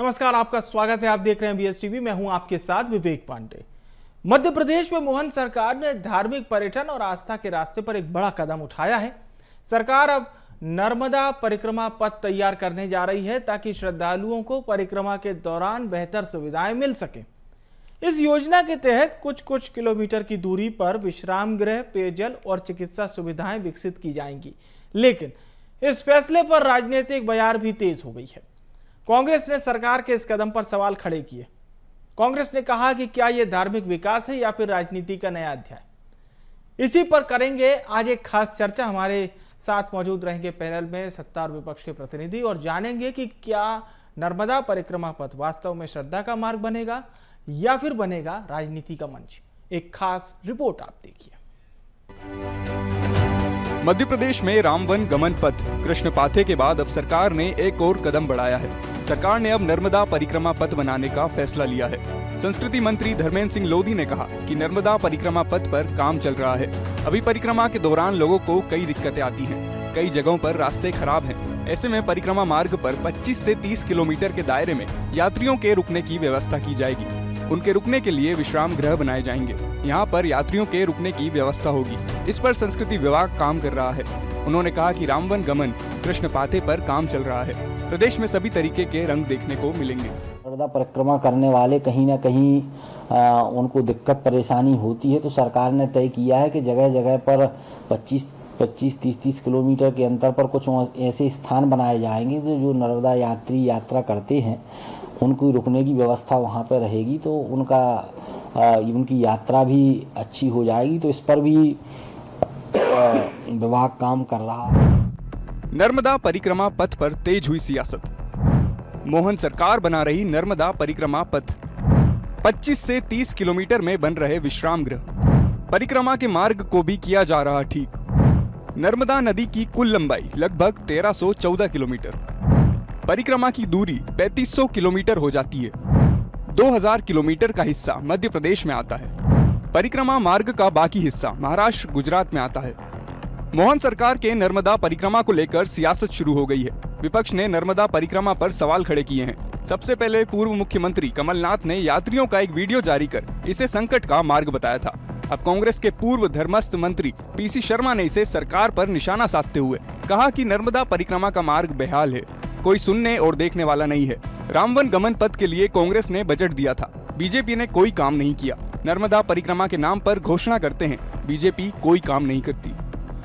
नमस्कार, आपका स्वागत है। आप देख रहे हैं BSTV। मैं हूं आपके साथ विवेक पांडे। मध्य प्रदेश में मोहन सरकार ने धार्मिक पर्यटन और आस्था के रास्ते पर एक बड़ा कदम उठाया है। सरकार अब नर्मदा परिक्रमा पथ तैयार करने जा रही है ताकि श्रद्धालुओं को परिक्रमा के दौरान बेहतर सुविधाएं मिल सके। इस योजना के तहत कुछ किलोमीटर की दूरी पर विश्राम गृह, पेयजल और चिकित्सा सुविधाएं विकसित की जाएंगी। लेकिन इस फैसले पर राजनीतिक बयार भी तेज हो गई है। कांग्रेस ने सरकार के इस कदम पर सवाल खड़े किए। कांग्रेस ने कहा कि क्या यह धार्मिक विकास है या फिर राजनीति का नया अध्याय। इसी पर करेंगे आज एक खास चर्चा। हमारे साथ मौजूद रहेंगे पैनल में सत्ता और विपक्ष के प्रतिनिधि और जानेंगे कि क्या नर्मदा परिक्रमा पथ वास्तव में श्रद्धा का मार्ग बनेगा या फिर बनेगा राजनीति का मंच। एक खास रिपोर्ट आप देखिए। मध्य प्रदेश में राम वन गमन पथ कृष्ण पाथे के बाद अब सरकार ने एक और कदम बढ़ाया है। सरकार ने अब नर्मदा परिक्रमा पथ बनाने का फैसला लिया है। संस्कृति मंत्री धर्मेंद्र सिंह लोधी ने कहा कि नर्मदा परिक्रमा पथ पर काम चल रहा है। अभी परिक्रमा के दौरान लोगों को कई दिक्कतें आती हैं। कई जगहों पर रास्ते खराब हैं। ऐसे में परिक्रमा मार्ग पर 25 से 30 किलोमीटर के दायरे में यात्रियों के रुकने की व्यवस्था की जाएगी। उनके रुकने के लिए विश्राम गृह बनाए जाएंगे। यहाँ पर यात्रियों के रुकने की व्यवस्था होगी। इस पर संस्कृति विभाग काम कर रहा है। उन्होंने कहा कि रामवन गमन कृष्ण पाथे पर काम चल रहा है। प्रदेश में सभी तरीके के रंग देखने को मिलेंगे। नर्मदा परिक्रमा करने वाले कहीं न कहीं उनको दिक्कत परेशानी होती है, तो सरकार ने तय किया है कि जगह जगह पर 25-30 किलोमीटर के अंतर पर कुछ ऐसे स्थान बनाए जाएंगे जो नर्मदा यात्री यात्रा करते हैं उनको रुकने की व्यवस्था वहाँ पर रहेगी, तो उनकी यात्रा भी अच्छी हो जाएगी। तो इस पर भी विभाग काम कर रहा है। नर्मदा परिक्रमा पथ पर तेज हुई सियासत। मोहन सरकार बना रही नर्मदा परिक्रमा पथ। 25 से 30 किलोमीटर में बन रहे विश्राम गृह। परिक्रमा के मार्ग को भी किया जा रहा ठीक। नर्मदा नदी की कुल लंबाई लगभग 1314 किलोमीटर। परिक्रमा की दूरी 3500 किलोमीटर हो जाती है। 2000 किलोमीटर का हिस्सा मध्य प्रदेश में आता है। परिक्रमा मार्ग का बाकी हिस्सा महाराष्ट्र, गुजरात में आता है। मोहन सरकार के नर्मदा परिक्रमा को लेकर सियासत शुरू हो गई है। विपक्ष ने नर्मदा परिक्रमा पर सवाल खड़े किए हैं। सबसे पहले पूर्व मुख्यमंत्री कमलनाथ ने यात्रियों का एक वीडियो जारी कर इसे संकट का मार्ग बताया था। अब कांग्रेस के पूर्व धर्मस्थ मंत्री PC शर्मा ने इसे सरकार पर निशाना साधते हुए कहा कि नर्मदा परिक्रमा का मार्ग बेहाल है, कोई सुनने और देखने वाला नहीं है। रामवन गमन पथ के लिए कांग्रेस ने बजट दिया था, बीजेपी ने कोई काम नहीं किया। नर्मदा परिक्रमा के नाम पर घोषणा करते हैं, बीजेपी कोई काम नहीं करती।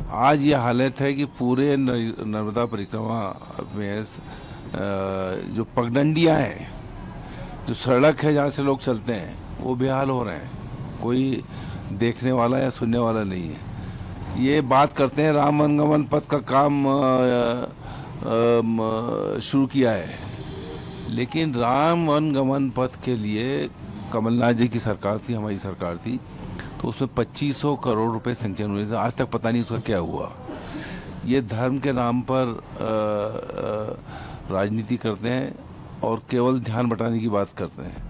आज ये हालत है कि पूरे नर्मदा परिक्रमा में जो पगडंडियां हैं, जो सड़क है जहाँ से लोग चलते हैं, वो बेहाल हो रहे हैं। कोई देखने वाला या सुनने वाला नहीं है। ये बात करते हैं राम वन गमन पथ का काम शुरू किया है, लेकिन राम वन गमन पथ के लिए कमलनाथ जी की सरकार थी, हमारी सरकार थी, तो उसमें 2500 करोड़ रुपए सैंक्शन हुए थे। आज तक पता नहीं उसका क्या हुआ। ये धर्म के नाम पर राजनीति करते हैं और केवल ध्यान बटाने की बात करते हैं।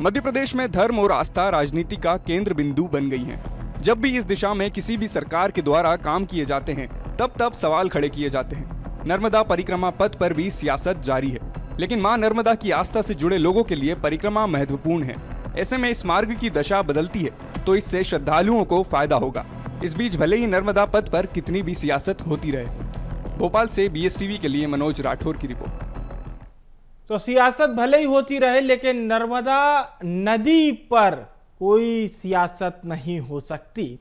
मध्य प्रदेश में धर्म और आस्था राजनीति का केंद्र बिंदु बन गई है। जब भी इस दिशा में किसी भी सरकार के द्वारा काम किए जाते हैं, तब सवाल खड़े किए जाते हैं। नर्मदा परिक्रमा पथ पर भी सियासत जारी है, लेकिन मां नर्मदा की आस्था से जुड़े लोगों के लिए परिक्रमा महत्वपूर्ण है। ऐसे में इस मार्ग की दशा बदलती है तो इससे श्रद्धालुओं को फायदा होगा। इस बीच भले ही नर्मदा पथ पर कितनी भी सियासत होती रहे। भोपाल से BSTV के लिए मनोज राठौर की रिपोर्ट। तो सियासत भले ही होती रहे, लेकिन नर्मदा नदी पर कोई सियासत नहीं हो सकती।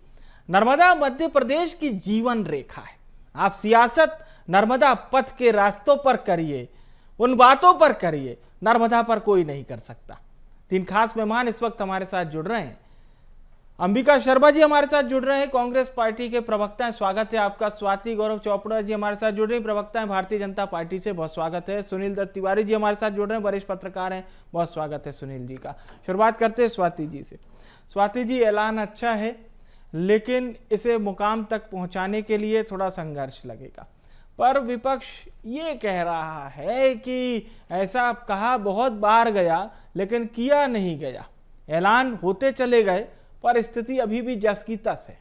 नर्मदा मध्य प्रदेश की जीवन रेखा है। आप सियासत नर्मदा पथ के रास्तों पर करिए, उन बातों पर करिए, नर्मदा पर कोई नहीं कर सकता। 3 खास मेहमान इस वक्त हमारे साथ जुड़ रहे हैं। अंबिका शर्मा जी हमारे साथ जुड़ रहे हैं, कांग्रेस पार्टी के प्रवक्ता हैं, स्वागत है आपका। स्वाति गौरव चोपड़ा जी हमारे साथ जुड़ रहे हैं, प्रवक्ता हैं भारतीय जनता पार्टी से, बहुत स्वागत है। सुनील दत्त तिवारी जी हमारे साथ जुड़ रहे हैं, वरिष्ठ पत्रकार हैं, बहुत स्वागत है सुनील जी का। शुरुआत करते हैं स्वाति जी से। स्वाति जी, ऐलान अच्छा है, लेकिन इसे मुकाम तक पहुंचाने के लिए थोड़ा संघर्ष लगेगा, पर विपक्ष ये कह रहा है कि ऐसा कहा बहुत बार गया लेकिन किया नहीं गया। ऐलान होते चले गए पर स्थिति अभी भी जस की तस है।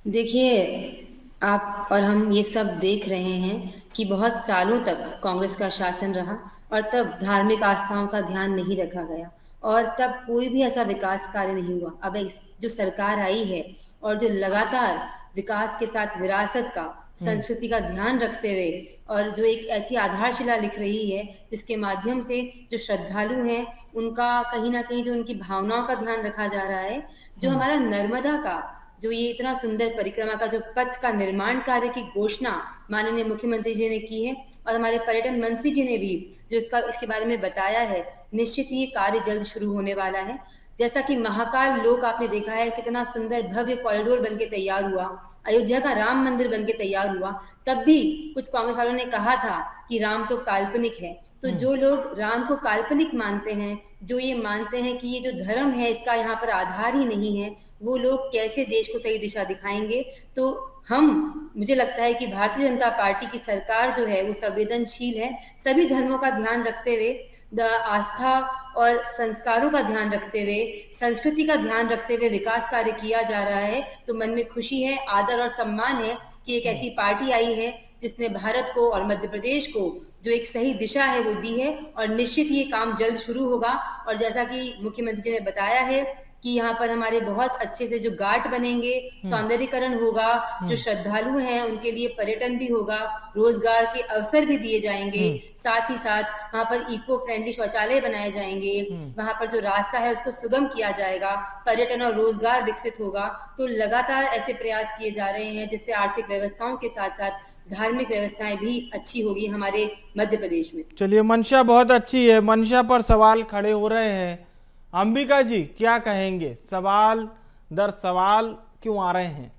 देखिए, आप और हम ये सब देख रहे हैं कि बहुत सालों तक कांग्रेस का शासन रहा और तब धार्मिक आस्थाओं का ध्यान नहीं रखा गया और तब कोई भी ऐसा विकास कार्य नहीं हुआ। अब जो सरकार आई है और जो लगातार विकास के साथ विरासत का, संस्कृति का ध्यान रखते हुए और जो एक ऐसी आधारशिला लिख रही है जिसके माध्यम से जो श्रद्धालु हैं उनका कहीं ना कहीं जो उनकी भावनाओं का ध्यान रखा जा रहा है, जो हमारा नर्मदा का जो ये इतना सुंदर परिक्रमा का जो पथ का निर्माण कार्य की घोषणा माननीय मुख्यमंत्री जी ने की है और हमारे पर्यटन मंत्री जी ने भी जो इसके बारे में बताया है, निश्चित ही ये कार्य जल्द शुरू होने वाला है। जैसा कि महाकाल लोक आपने देखा है कितना सुंदर भव्य कॉरिडोर बनके तैयार हुआ, अयोध्या का राम मंदिर बनके तैयार हुआ, तब भी कुछ कांग्रेस वालों ने कहा था कि राम तो काल्पनिक है। तो जो लोग राम को काल्पनिक मानते हैं, जो ये मानते हैं कि ये जो धर्म है इसका यहाँ पर आधार ही नहीं है, वो लोग कैसे देश को सही दिशा दिखाएंगे। तो मुझे लगता है कि भारतीय जनता पार्टी की सरकार जो है वो संवेदनशील है, सभी धर्मों का ध्यान रखते हुए, आस्था और संस्कारों का ध्यान रखते हुए, संस्कृति का ध्यान रखते हुए विकास कार्य किया जा रहा है। तो मन में खुशी है, आदर और सम्मान है कि एक ऐसी पार्टी आई है जिसने भारत को और मध्य प्रदेश को जो एक सही दिशा है वो दी है और निश्चित ये काम जल्द शुरू होगा। और जैसा कि मुख्यमंत्री जी ने बताया है कि यहाँ पर हमारे बहुत अच्छे से जो घाट बनेंगे, सौंदर्यीकरण होगा, जो श्रद्धालु हैं उनके लिए पर्यटन भी होगा, रोजगार के अवसर भी दिए जाएंगे, साथ ही साथ वहाँ पर इको फ्रेंडली शौचालय बनाए जाएंगे, वहाँ पर जो रास्ता है उसको सुगम किया जाएगा, पर्यटन और रोजगार विकसित होगा। तो लगातार ऐसे प्रयास किए जा रहे हैं जिससे आर्थिक व्यवस्थाओं के साथ साथ धार्मिक व्यवस्थाएं भी अच्छी होगी हमारे मध्य प्रदेश में। चलिए, मंशा बहुत अच्छी है, मंशा पर सवाल खड़े हो रहे हैं। अंबिका जी क्या कहेंगे, सवाल दर सवाल क्यों आ रहे हैं?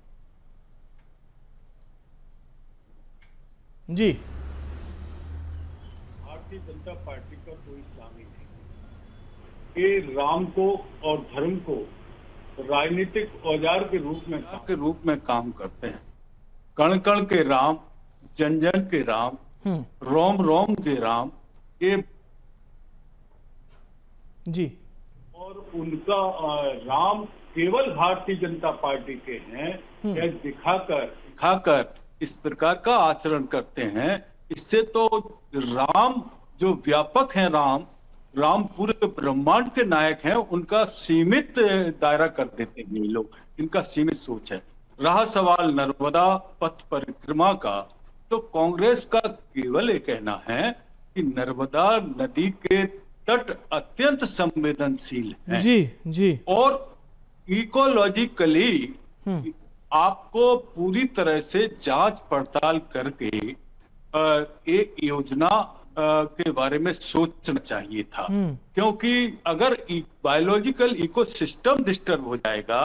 जी, भारतीय जनता पार्टी का कोई इस्लामी नहीं, ये राम को और धर्म को राजनीतिक औजार के रूप में काम करते हैं। कण कण के राम, जन जन के राम, रोम रोम के राम, ये जी, और उनका राम केवल भारतीय जनता पार्टी के हैं, यह दिखाकर इस प्रकार का आचरण करते हैं। इससे तो राम जो व्यापक है, राम पूरे ब्रह्मांड के नायक हैं, उनका सीमित दायरा कर देते हैं ये लोग, इनका सीमित सोच है। रहा सवाल नर्मदा पथ परिक्रमा का, तो कांग्रेस का केवल ये कहना है कि नर्मदा नदी के तट अत्यंत संवेदनशील है जी, और इकोलॉजिकली आपको पूरी तरह से जांच पड़ताल करके एक योजना के बारे में सोचना चाहिए था, क्योंकि अगर बायोलॉजिकल इकोसिस्टम डिस्टर्ब हो जाएगा,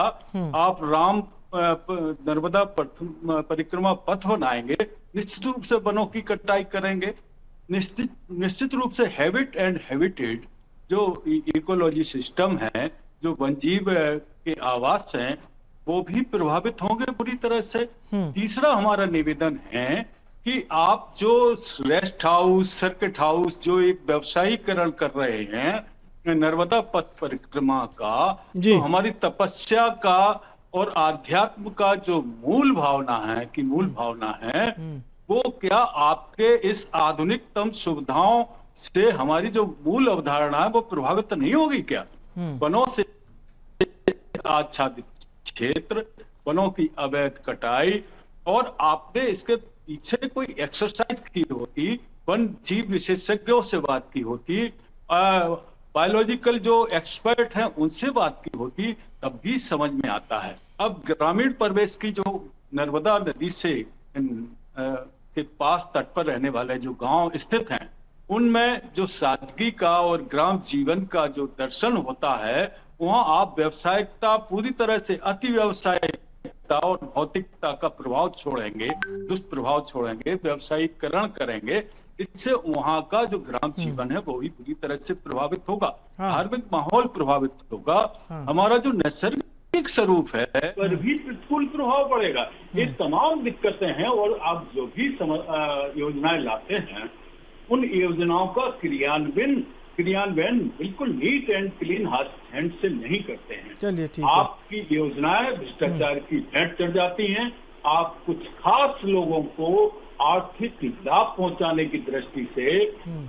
आप राम नर्मदा परिक्रमा पथ बनाएंगे, निश्चित रूप से वनों की कटाई करेंगे, निश्चित रूप से हैबिट एंड हैबिटेट जो इकोलॉजी सिस्टम है, जो वनजीव के आवास हैं, वो भी प्रभावित होंगे बुरी तरह से। तीसरा हमारा निवेदन है कि आप जो रेस्ट हाउस, सर्किट हाउस जो एक व्यवसायीकरण कर रहे हैं नर्मदा पथ परिक्रमा का, तो हमारी तपस्या का और आध्यात्म का जो मूल भावना है वो क्या आपके इस आधुनिकतम सुविधाओं से हमारी जो मूल अवधारणा है वो प्रभावित नहीं होगी क्या? वनों से आच्छादित क्षेत्र, वनों की अवैध कटाई, और आपने इसके पीछे कोई एक्सरसाइज की होती, वन जीव विशेषज्ञों से बात की होती, बायोलॉजिकल जो एक्सपर्ट हैं उनसे बात की होती, तब भी समझ में आता है। अब ग्रामीण परिवेश की जो नर्मदा नदी से के पास तट पर रहने वाले जो गांव स्थित हैं, उनमें जो सादगी का और ग्राम जीवन का जो दर्शन होता है, वहां आप व्यवसायिकता पूरी तरह से अति व्यवसायिकता और भौतिकता का प्रभाव छोड़ेंगे, दुष्प्रभाव छोड़ेंगे, व्यवसायिकरण करेंगे, इससे वहां का जो ग्राम जीवन है वो भी पूरी तरह से प्रभावित होगा, धार्मिक माहौल प्रभावित होगा, हमारा जो नैसर्गिक स्वरूप है पर भी प्रतिकूल प्रभाव पड़ेगा। ये तमाम दिक्कतें हैं, और आप जो भी योजनाएं लाते हैं उन योजनाओं का क्रियान्वयन बिल्कुल नीट एंड क्लीन हैंड से नहीं करते हैं। चलिए, ठीक है। आपकी योजनाएं भ्रष्टाचार की भेंट चढ़ जाती हैं, आप कुछ खास लोगों को आर्थिक लाभ पहुंचाने की दृष्टि से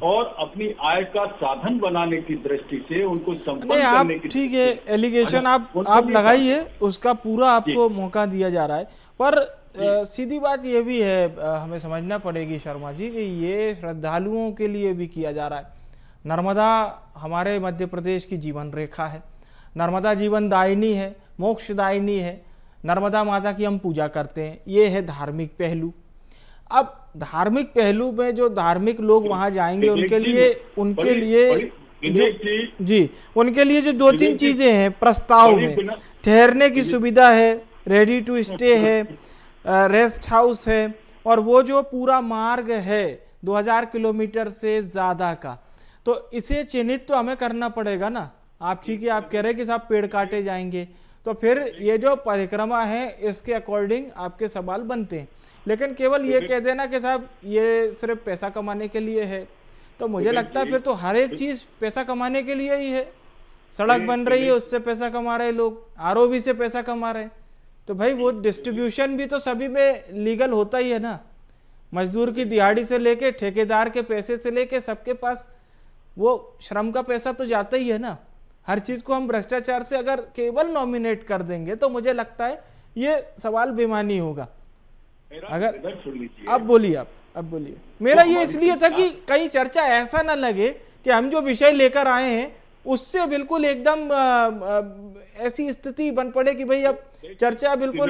और अपनी आय का साधन बनाने की दृष्टि से उनको नहीं, संपन्न आप करने की ठीक है, एलिगेशन आप लगाइए, उसका पूरा आपको मौका दिया जा रहा है, पर सीधी बात ये भी है, हमें समझना पड़ेगी शर्मा जी कि ये श्रद्धालुओं के लिए भी किया जा रहा है। नर्मदा हमारे मध्य प्रदेश की जीवन रेखा है, नर्मदा जीवन दायिनी है, मोक्षदायिनी है, नर्मदा माता की हम पूजा करते हैं, ये है धार्मिक पहलू। अब धार्मिक पहलू में जो धार्मिक लोग वहां जाएंगे उनके लिए उनके लिए जो 2-3 चीजें हैं प्रस्ताव में, ठहरने की सुविधा है, रेडी टू स्टे है, रेस्ट हाउस है, और वो जो पूरा मार्ग है 2000 किलोमीटर से ज्यादा का, तो इसे चिन्हित तो हमें करना पड़ेगा ना। आप ठीक है, आप कह रहे हैं कि साहब पेड़ काटे जाएंगे, तो फिर ये जो परिक्रमा है इसके अकॉर्डिंग आपके सवाल बनते हैं। लेकिन केवल ये कह देना कि साहब ये सिर्फ पैसा कमाने के लिए है, तो मुझे लगता है फिर तो हर एक चीज पैसा कमाने के लिए ही है। सड़क बन रही है, उससे पैसा कमा रहे लोग, आरओबी से पैसा कमा रहे, तो भाई वो डिस्ट्रीब्यूशन भी तो सभी में लीगल होता ही है ना। मजदूर की दिहाड़ी से लेके ठेकेदार के पैसे से लेके सबके पास वो श्रम का पैसा तो जाता ही है ना। हर चीज को हम भ्रष्टाचार से अगर केवल नॉमिनेट कर देंगे तो मुझे लगता है ये सवाल बेमानी होगा। अगर अब बोलिए, अब बोलिए। मेरा ये इसलिए था कि कहीं चर्चा ऐसा ना लगे कि हम जो विषय लेकर आए हैं उससे बिल्कुल एकदम ऐसी स्थिति बन पड़े कि भाई अब चर्चा बिल्कुल।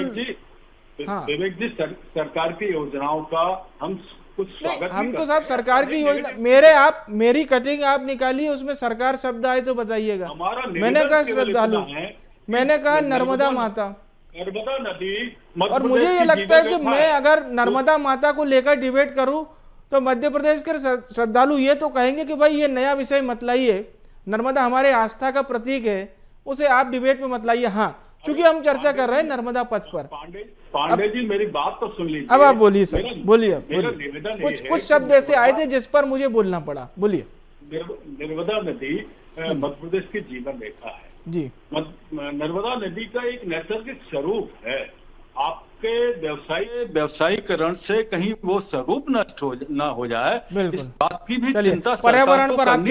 हाँ विवेक जी, सरकार की योजनाओं का हम कुछ स्वागत हम तो साहब सरकार की योजना, मेरी कटिंग आप निकालिए, उसमें सरकार शब्द आए तो बताइएगा। मैंने कहा श्रद्धालु, मैंने कहा नर्मदा माता, नर्मदा नदी, और मुझे ये लगता है कि मैं अगर नर्मदा माता को लेकर डिबेट करूं तो मध्य प्रदेश के श्रद्धालु ये तो कहेंगे कि भाई ये नया विषय मत लाइए, नर्मदा हमारे आस्था का प्रतीक है, उसे आप डिबेट में मत लाइए। हाँ, चूंकि हम चर्चा कर रहे हैं नर्मदा पथ पर। पांडे जी, मेरी बात तो सुन लीजिए। अब आप बोलिए सर, बोलिए। कुछ शब्द ऐसे आए थे जिस पर मुझे बोलना पड़ा, बोलिए। नर्मदा नदी मध्य प्रदेश की जीवन रेखा है जी। नर्मदा नदी का एक नैसर्गिक स्वरूप है। आपके व्यवसायीकरण से कहीं वो स्वरूप नष्ट ना हो जाए, इस बात की भी चिंता पर्यावरण पर आप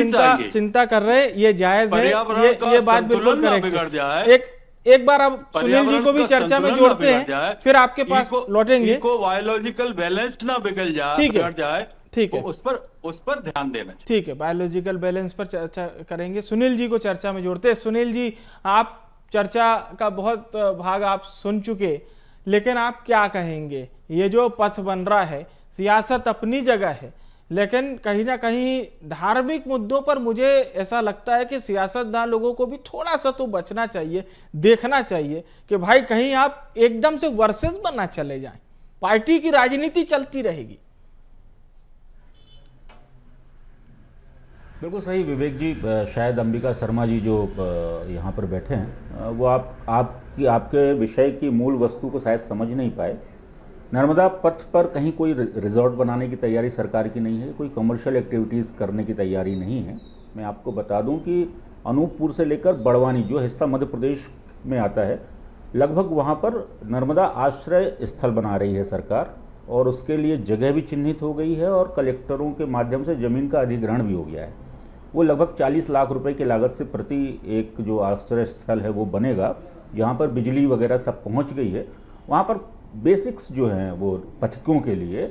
चिंता कर रहे हैं, ये जायज है, ये बात बिल्कुल करेक्ट है। एक बार आप सुनील जी को भी चर्चा में जोड़ते हैं, फिर आपके पास लौटेंगे। बायोलॉजिकल बैलेंस ना बिगड़ जाए, ठीक है, उस पर ध्यान देना चाहिए। ठीक है, बायोलॉजिकल बैलेंस पर चर्चा करेंगे। सुनील जी को चर्चा में जोड़ते हैं। सुनील जी, आप चर्चा का बहुत भाग आप सुन चुके, लेकिन आप क्या कहेंगे? ये जो पथ बन रहा है, सियासत अपनी जगह है, लेकिन कहीं ना कहीं धार्मिक मुद्दों पर मुझे ऐसा लगता है कि सियासतदान लोगों को भी थोड़ा सा तो बचना चाहिए, देखना चाहिए कि भाई कहीं आप एकदम से वर्सेस बनना चले जाएं, पार्टी की राजनीति चलती रहेगी। बिल्कुल सही विवेक जी। शायद अंबिका शर्मा जी जो यहाँ पर बैठे हैं वो आपके विषय की मूल वस्तु को शायद समझ नहीं पाए। नर्मदा पथ पर कहीं कोई रिजॉर्ट बनाने की तैयारी सरकार की नहीं है, कोई कमर्शियल एक्टिविटीज़ करने की तैयारी नहीं है। मैं आपको बता दूं कि अनूपपुर से लेकर बड़वानी जो हिस्सा मध्य प्रदेश में आता है, लगभग वहाँ पर नर्मदा आश्रय स्थल बना रही है सरकार, और उसके लिए जगह भी चिन्हित हो गई है और कलेक्टरों के माध्यम से ज़मीन का अधिग्रहण भी हो गया है। वो लगभग 40 लाख रुपए की लागत से प्रति एक जो आश्रय स्थल है वो बनेगा, जहाँ पर बिजली वगैरह सब पहुँच गई है। वहाँ पर बेसिक्स जो हैं वो पथिकों के लिए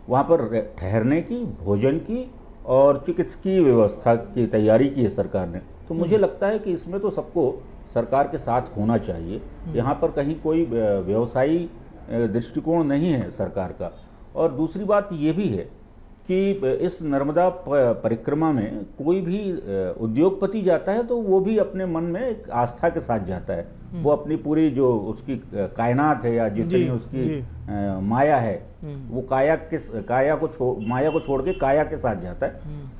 वहाँ पर ठहरने की, भोजन की और चिकित्सकीय व्यवस्था की तैयारी की है सरकार ने। तो मुझे लगता है कि इसमें तो सबको सरकार के साथ होना चाहिए। यहाँ पर कहीं कोई व्यवसायी दृष्टिकोण नहीं है सरकार का। और दूसरी बात ये भी है कि इस नर्मदा परिक्रमा में कोई भी उद्योगपति जाता है तो वो भी अपने मन में एक आस्था के साथ जाता है। वो अपनी पूरी जो उसकी कायनात है या जितनी उसकी माया है, वो माया को छोड़ के काया के साथ जाता है।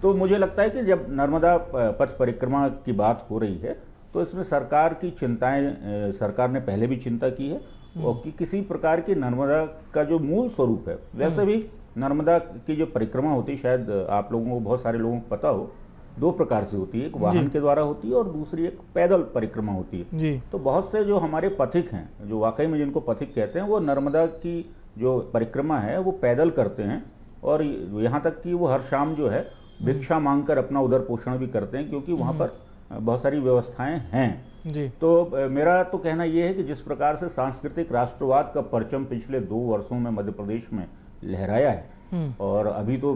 तो मुझे लगता है कि जब नर्मदा पथ परिक्रमा की बात हो रही है तो इसमें सरकार की चिंताएं, सरकार ने पहले भी चिंता की है, और कि किसी प्रकार की नर्मदा का जो मूल स्वरूप है, वैसे भी नर्मदा की जो परिक्रमा होती है, शायद आप लोगों को, बहुत सारे लोगों को पता हो, दो प्रकार से होती है, एक वाहन के द्वारा होती है और दूसरी एक पैदल परिक्रमा होती है। जी। तो बहुत से जो हमारे पथिक हैं, जो वाकई में जिनको पथिक कहते हैं, वो नर्मदा की जो परिक्रमा है वो पैदल करते हैं और यहाँ तक कि वो हर शाम जो है भिक्षा मांगकर अपना उदर पोषण भी करते हैं, क्योंकि वहाँ पर बहुत सारी व्यवस्थाएं हैं। जी। तो मेरा तो कहना ये है कि जिस प्रकार से सांस्कृतिक राष्ट्रवाद का परचम पिछले 2 वर्षों में मध्य प्रदेश में लहराया है, और अभी तो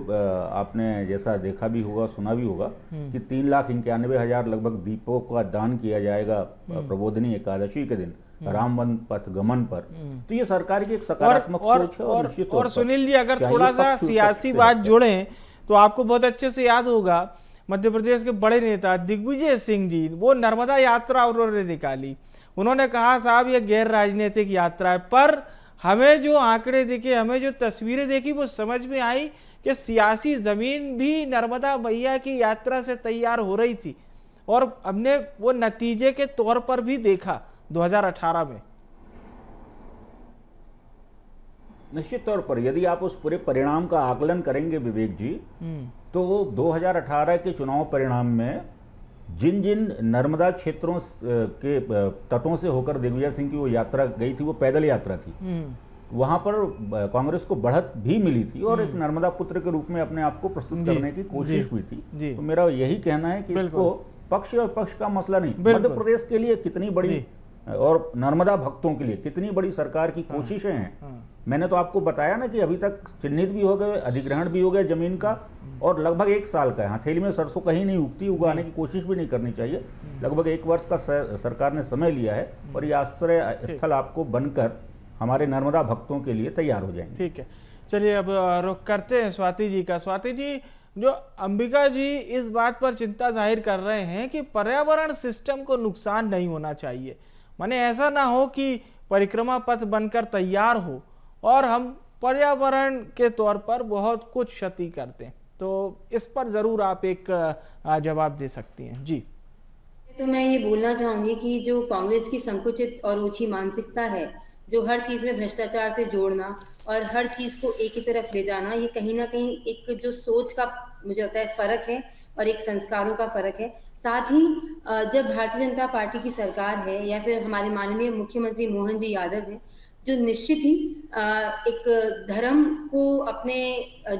आपने जैसा देखा भी होगा, सुना भी होगा कि 3,91,000 लगभग दीपों का दान किया जाएगा प्रबोधिनी एकादशी के दिन रामवन पथ गमन पर। तो ये सरकार की एक सकारात्मक सोच है। और निश्चित तौर और पर सुनील जी, अगर चाहे थोड़ा ये सा पक्ष सियासी पे बात है। जोड़ें तो आपको बहुत अच्छे से याद होगा, मध्य प्रदेश के बड़े नेता दिग्विजय सिंह जी, वो नर्मदा यात्रा उन्होंने निकाली। उन्होंने कहा साहब ये गैर राजनीतिक यात्रा है, पर हमें जो आंकड़े दिखे, हमें जो तस्वीरें देखी, वो समझ में आई कि सियासी जमीन भी नर्मदा मैया की यात्रा से तैयार हो रही थी, और हमने वो नतीजे के तौर पर भी देखा 2018 में। निश्चित तौर पर यदि आप उस पूरे परिणाम का आकलन करेंगे विवेक जी, तो वो 2018 के चुनाव परिणाम में जिन जिन नर्मदा क्षेत्रों के तटों से होकर दिग्विजय सिंह की वो यात्रा गई थी, वो पैदल यात्रा थी। वहां पर कांग्रेस को बढ़त भी मिली थी और एक नर्मदा पुत्र के रूप में अपने आप को प्रस्तुत करने की कोशिश भी थी। तो मेरा यही कहना है कि इसको पक्ष और पक्ष का मसला नहीं, मध्य प्रदेश के लिए कितनी बड़ी और नर्मदा भक्तों के लिए कितनी बड़ी सरकार की कोशिशें हैं। मैंने तो आपको बताया ना कि अभी तक चिन्हित भी हो गए, अधिग्रहण भी हो गया जमीन का, और लगभग 1 साल का है। हथेली में सरसों कहीं नहीं उगती, उगाने की कोशिश भी नहीं करनी चाहिए। लगभग 1 वर्ष का सरकार ने समय लिया है और ये आश्रय स्थल आपको बनकर हमारे नर्मदा भक्तों के लिए तैयार हो जाएंगे। ठीक है, चलिए अब रुख करते हैं स्वाति जी का। स्वाति जी, जो अंबिका जी इस बात पर चिंता जाहिर कर रहे हैं कि पर्यावरण सिस्टम को नुकसान नहीं होना चाहिए, माने ऐसा ना हो कि परिक्रमा पथ बनकर तैयार हो और हम पर्यावरण के तौर पर बहुत कुछ क्षति करते हैं। तो इस पर जरूर आप एक जवाब दे सकती हैं। जी। तो मैं ये बोलना चाहूंगी कि जो कांग्रेस की संकुचित और ओछी मानसिकता है, जो हर चीज में भ्रष्टाचार से जोड़ना और हर चीज को एक ही तरफ ले जाना, ये कहीं ना कहीं एक जो सोच का मुझे लगता है फर्क है और एक संस्कारों का फर्क है। साथ ही जब भारतीय जनता पार्टी की सरकार है या फिर हमारे माननीय मुख्यमंत्री मोहन जी यादव हैं, जो निश्चित ही एक धर्म को अपने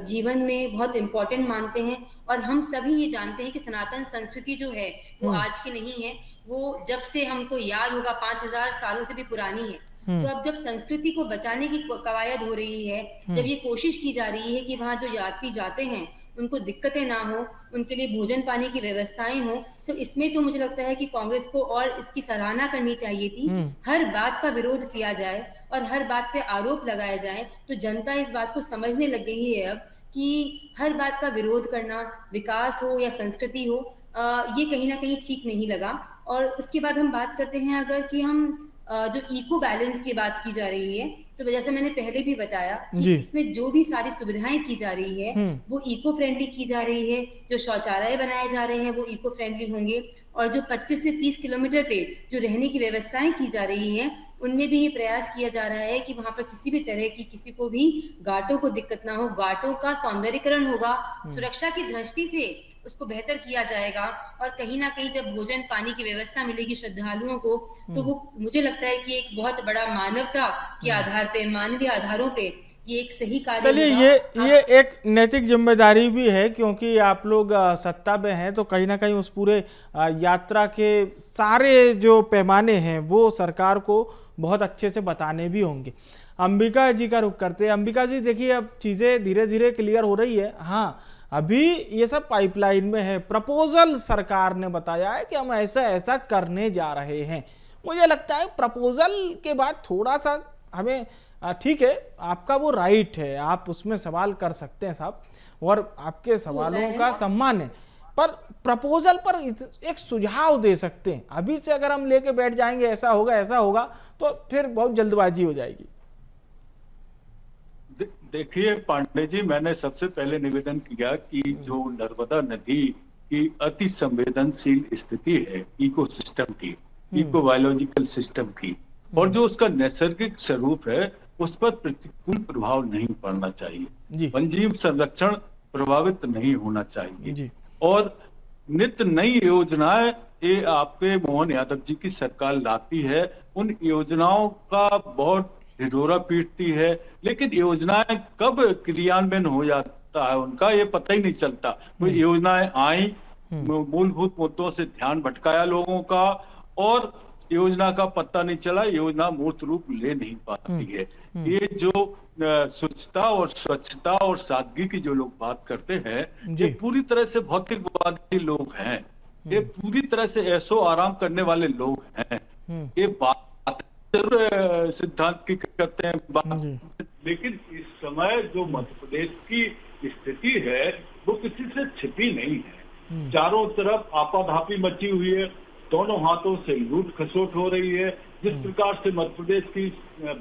जीवन में बहुत इम्पोर्टेंट मानते हैं, और हम सभी ये जानते हैं कि सनातन संस्कृति जो है वो आज की नहीं है, वो जब से हमको याद होगा 5000 सालों से भी पुरानी है। तो अब जब संस्कृति को बचाने की कवायद हो रही है, जब ये कोशिश की जा रही है कि वहाँ जो यात्री जाते हैं उनको दिक्कतें ना हो, उनके लिए भोजन पानी की व्यवस्थाएं हो, तो इसमें तो मुझे लगता है कि कांग्रेस को और इसकी सराहना करनी चाहिए थी। हर बात का विरोध किया जाए और हर बात पे आरोप लगाया जाए, तो जनता इस बात को समझने लग गई है अब कि हर बात का विरोध करना, विकास हो या संस्कृति हो, ये कहीं ना कहीं ठीक नहीं लगा। और उसके बाद हम बात करते हैं अगर कि हम जो इको बैलेंस की बात की जा रही है, तो जैसे मैंने पहले भी बताया कि इसमें जो भी सारी सुविधाएं की जा रही है वो इको फ्रेंडली की जा रही है। जो शौचालय बनाए जा रहे हैं वो इको फ्रेंडली होंगे, और जो 25 से 30 किलोमीटर पे जो रहने की व्यवस्थाएं की जा रही हैं उनमें भी ये प्रयास किया जा रहा है कि वहां पर किसी भी तरह की किसी को भी घाटों को दिक्कत ना हो, घाटों का सौंदर्यीकरण होगा, सुरक्षा की दृष्टि से उसको बेहतर किया जाएगा, और कहीं ना कहीं जब भोजन पानी की व्यवस्था मिलेगी श्रद्धालुओं को, तो वो मुझे लगता है कि एक बहुत बड़ा मानवता के आधार पे, मानवीय आधारों पे ये एक सही कार्य। चलिए, ये एक नैतिक जिम्मेदारी भी है, क्योंकि आप लोग सत्ता में हैं, तो कहीं ना कहीं उस पूरे यात्रा के सारे जो पैमाने हैं वो सरकार को बहुत अच्छे से बताने भी होंगे। अंबिका जी का रुख करते हैं। अंबिका जी, देखिए अब चीजें धीरे धीरे क्लियर हो रही है। हाँ, अभी ये सब पाइपलाइन में है। प्रपोजल सरकार ने बताया है कि हम ऐसा ऐसा करने जा रहे हैं। मुझे लगता है प्रपोजल के बाद थोड़ा सा हमें, ठीक है, आपका वो राइट है, आप उसमें सवाल कर सकते हैं साहब, और आपके सवालों का सम्मान है, पर प्रपोजल पर एक सुझाव दे सकते हैं। अभी से अगर हम लेके बैठ जाएंगे ऐसा होगा, तो फिर बहुत जल्दबाजी हो जाएगी। देखिए पांडे जी, मैंने सबसे पहले निवेदन किया कि जो नर्मदा नदी की अति संवेदनशील स्थिति है इकोसिस्टम की, इको बायोलॉजिकल सिस्टम की, और जो उसका नैसर्गिक स्वरूप है उस पर प्रतिकूल प्रभाव नहीं पड़ना चाहिए, वन्यजीव संरक्षण प्रभावित नहीं होना चाहिए। और नित्य नई योजनाएं ये आपके मोहन यादव जी की सरकार लाती है। उन योजनाओं का बहुत ढिढोरा पीटती है, लेकिन योजनाएं कब क्रियान्वयन हो जाता है उनका ये पता ही नहीं चलता। कोई योजनाएं आई, मूलभूत मुद्दों से ध्यान भटकाया लोगों का, और योजना का पता नहीं चला, योजना मूर्त रूप ले नहीं पाती है। ये जो स्वच्छता और स्वच्छता और सादगी की जो लोग बात करते हैं, ये पूरी तरह से भौतिकवादी लोग हैं। ये पूरी तरह से ऐसो आराम करने वाले लोग हैं। ये बात सिद्धांत की करते हैं बात, लेकिन इस समय जो मध्य प्रदेश की स्थिति है वो किसी से छिपी नहीं है। चारों तरफ आपाधापी मची हुई है, दोनों हाथों से लूट खसोट हो रही है। जिस प्रकार से मध्य प्रदेश की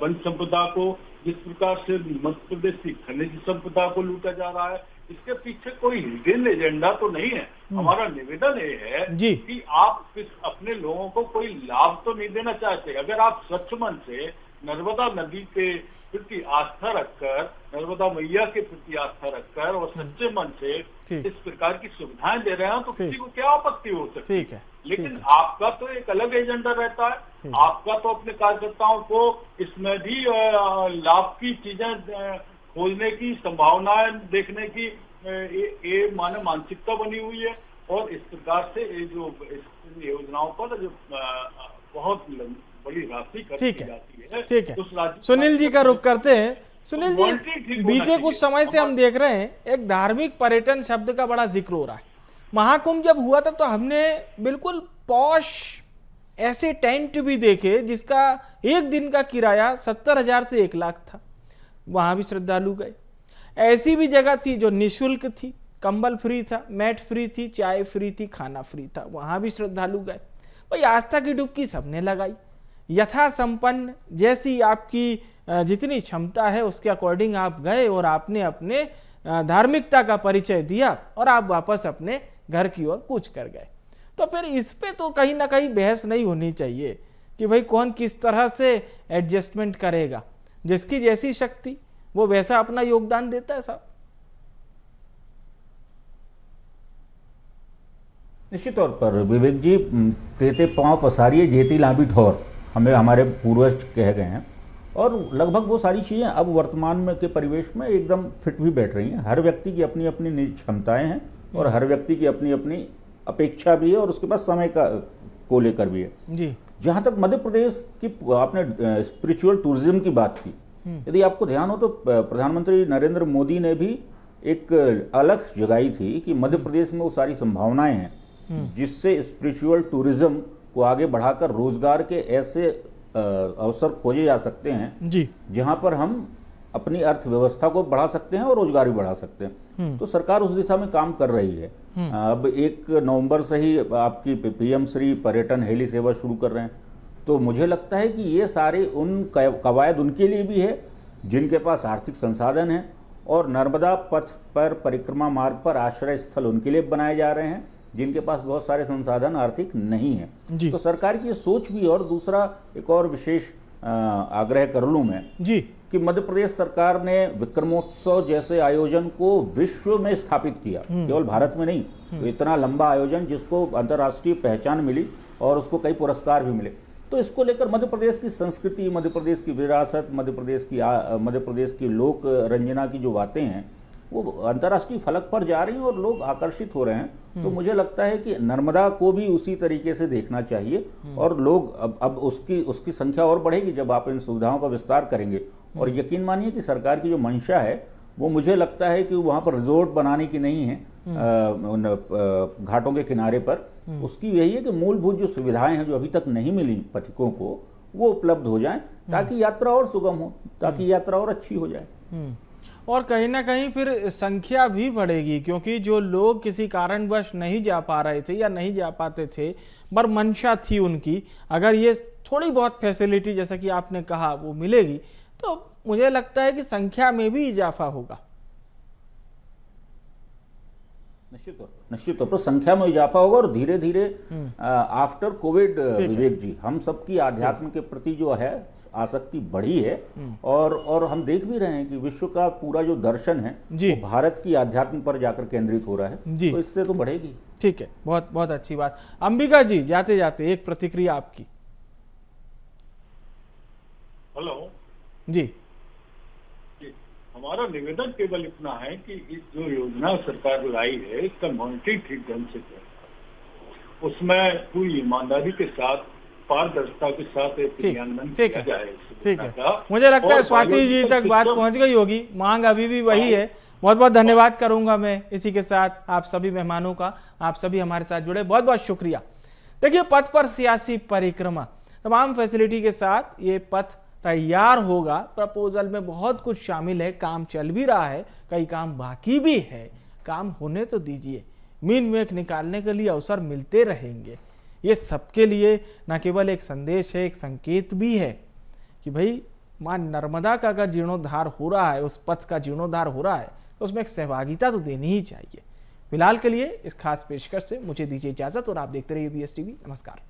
वन संपदा को, जिस प्रकार से मध्य प्रदेश की खनिज संपदा को लूटा जा रहा है, इसके पीछे कोई हिडन एजेंडा तो नहीं है। हमारा निवेदन ये है कि आप अपने लोगों को कोई लाभ तो नहीं देना चाहते। अगर आप स्वच्छ मन से नर्मदा नदी के प्रति आस्था रखकर, नर्मदा मैया के प्रति आस्था रखकर और सच्चे मन से इस प्रकार की सुविधाएं दे रहे हैं तो किसी को क्या आपत्ति हो सकती है। लेकिन आपका तो एक अलग एजेंडा रहता है। आपका तो अपने कार्यकर्ताओं को इसमें भी लाभ की चीजें खोजने की, संभावनाएं देखने की ये मानसिकता बनी हुई है। और इस प्रकार से ये जो योजनाओं पर जो बहुत बड़ी राशि खर्च की जाती है। ठीक है, सुनील जी का रुख करते हैं। सुनील जी, बीते कुछ समय से हम देख रहे हैं एक धार्मिक पर्यटन शब्द का बड़ा जिक्र हो रहा है। महाकुंभ जब हुआ था तो हमने बिल्कुल पॉश ऐसे टेंट भी देखे जिसका एक दिन का किराया 70,000 से 1 लाख था। वहां भी श्रद्धालु गए। ऐसी भी जगह थी जो निःशुल्क थी, कंबल फ्री था, मैट फ्री थी, चाय फ्री थी, खाना फ्री था, वहां भी श्रद्धालु गए। भाई आस्था की डुबकी सबने लगाई। यथा संपन्न जैसी आपकी जितनी क्षमता है उसके अकॉर्डिंग आप गए और आपने अपने धार्मिकता का परिचय दिया और आप वापस अपने घर की ओर कूच कर गए। तो फिर इस पे तो कहीं ना कहीं बहस नहीं होनी चाहिए कि भाई कौन किस तरह से एडजस्टमेंट करेगा। जिसकी जैसी शक्ति वो वैसा अपना योगदान देता है साहब। निश्चित तौर पर विवेक जी, तेते पांव पसारिए जेती लांबी ठौर, हमें हमारे पूर्वज कह गए हैं, और लगभग वो सारी चीज़ें अब वर्तमान में के परिवेश में एकदम फिट भी बैठ रही हैं। हर व्यक्ति की अपनी अपनी क्षमताएं हैं और हर व्यक्ति की अपनी अपनी अपेक्षा भी है और उसके पास समय को लेकर भी है जी। जहाँ तक मध्य प्रदेश की आपने स्पिरिचुअल टूरिज्म की बात की, यदि आपको ध्यान हो तो प्रधानमंत्री नरेंद्र मोदी ने भी एक अलग जगाई थी कि मध्य प्रदेश में वो सारी संभावनाएं हैं जिससे स्पिरिचुअल टूरिज्म को आगे बढ़ाकर रोजगार के ऐसे अवसर खोजे जा सकते हैं जी, जहां पर हम अपनी अर्थव्यवस्था को बढ़ा सकते हैं और रोजगार भी बढ़ा सकते हैं। तो सरकार उस दिशा में काम कर रही है। अब 1 नवंबर से ही आपकी पीएम श्री पर्यटन हेली सेवा शुरू कर रहे हैं। तो मुझे लगता है कि ये सारे उन कवायद उनके लिए भी है जिनके पास आर्थिक संसाधन है, और नर्मदा पथ पर परिक्रमा मार्ग पर आश्रय स्थल उनके लिए बनाए जा रहे हैं जिनके पास बहुत सारे संसाधन आर्थिक नहीं है। तो सरकार की सोच भी। और दूसरा एक और विशेष आग्रह कर लूं मैं जी कि मध्य प्रदेश सरकार ने विक्रमोत्सव जैसे आयोजन को विश्व में स्थापित किया, केवल भारत में नहीं। तो इतना लंबा आयोजन जिसको अंतर्राष्ट्रीय पहचान मिली और उसको कई पुरस्कार भी मिले। तो इसको लेकर मध्य प्रदेश की संस्कृति, मध्य प्रदेश की विरासत, मध्य प्रदेश की लोक रंजना की जो बातें हैं वो अंतर्राष्ट्रीय फलक पर जा रही हैं और लोग आकर्षित हो रहे हैं। तो मुझे लगता है कि नर्मदा को भी उसी तरीके से देखना चाहिए और लोग अब उसकी संख्या और बढ़ेगी जब आप इन सुविधाओं का विस्तार करेंगे। और यकीन मानिए कि सरकार की जो मंशा है वो मुझे लगता है कि वहाँ पर रिजोर्ट बनाने की नहीं है घाटों के किनारे पर। उसकी यही है कि मूलभूत जो सुविधाएं हैं जो अभी तक नहीं मिली पथिकों को वो उपलब्ध हो जाएं ताकि यात्रा और सुगम हो, ताकि यात्रा और अच्छी हो जाए। और कहीं ना कहीं फिर संख्या भी बढ़ेगी, क्योंकि जो लोग किसी कारणवश नहीं जा पा रहे थे या नहीं जा पाते थे पर मंशा थी उनकी, अगर ये थोड़ी बहुत फैसिलिटी जैसा कि आपने कहा वो मिलेगी तो मुझे लगता है कि संख्या में भी इजाफा होगा। निश्चित तौर पर संख्या में इजाफा होगा और धीरे धीरे आफ्टर कोविड विवेक जी हम सबकी आध्यात्म के प्रति जो है आसक्ति बढ़ी है और हम देख भी रहे हैं कि विश्व का पूरा जो दर्शन है वो भारत की आध्यात्म पर जाकर केंद्रित हो रहा है। तो इससे तो बढ़ेगी। ठीक है, बहुत बहुत अच्छी बात। अंबिका जी, जाते जाते एक प्रतिक्रिया आपकी। हेलो जी जी, हमारा निवेदन केवल इतना है कि इस जो योजना सरकार लाई है इसका मॉनिटरिंग ठीक ढंग से करें, उसमें पूरी ईमानदारी के साथ पारदर्शिता के साथ क्रियान्वयन ठीक किया है, जाए। ठीक है। मुझे लगता है स्वाति जी तक बात पहुंच गई होगी, मांग अभी भी वही है। बहुत बहुत धन्यवाद करूंगा मैं इसी के साथ आप सभी मेहमानों का, आप सभी हमारे साथ जुड़े, बहुत बहुत शुक्रिया। देखिए, पथ पर सियासी परिक्रमा तमाम फैसिलिटी के साथ ये पथ तैयार होगा। प्रपोजल में बहुत कुछ शामिल है, काम चल भी रहा है, कई काम बाकी भी है, काम होने तो दीजिए। मीन मेख निकालने के लिए अवसर मिलते रहेंगे। ये सबके लिए न केवल एक संदेश है, एक संकेत भी है कि भाई मां नर्मदा का अगर जीर्णोद्धार हो रहा है, उस पथ का जीर्णोद्धार हो रहा है, तो उसमें एक सहभागिता तो देनी ही चाहिए। फिलहाल के लिए इस खास पेशकश से मुझे दीजिए इजाजत और आप देखते रहिए BS TV। नमस्कार।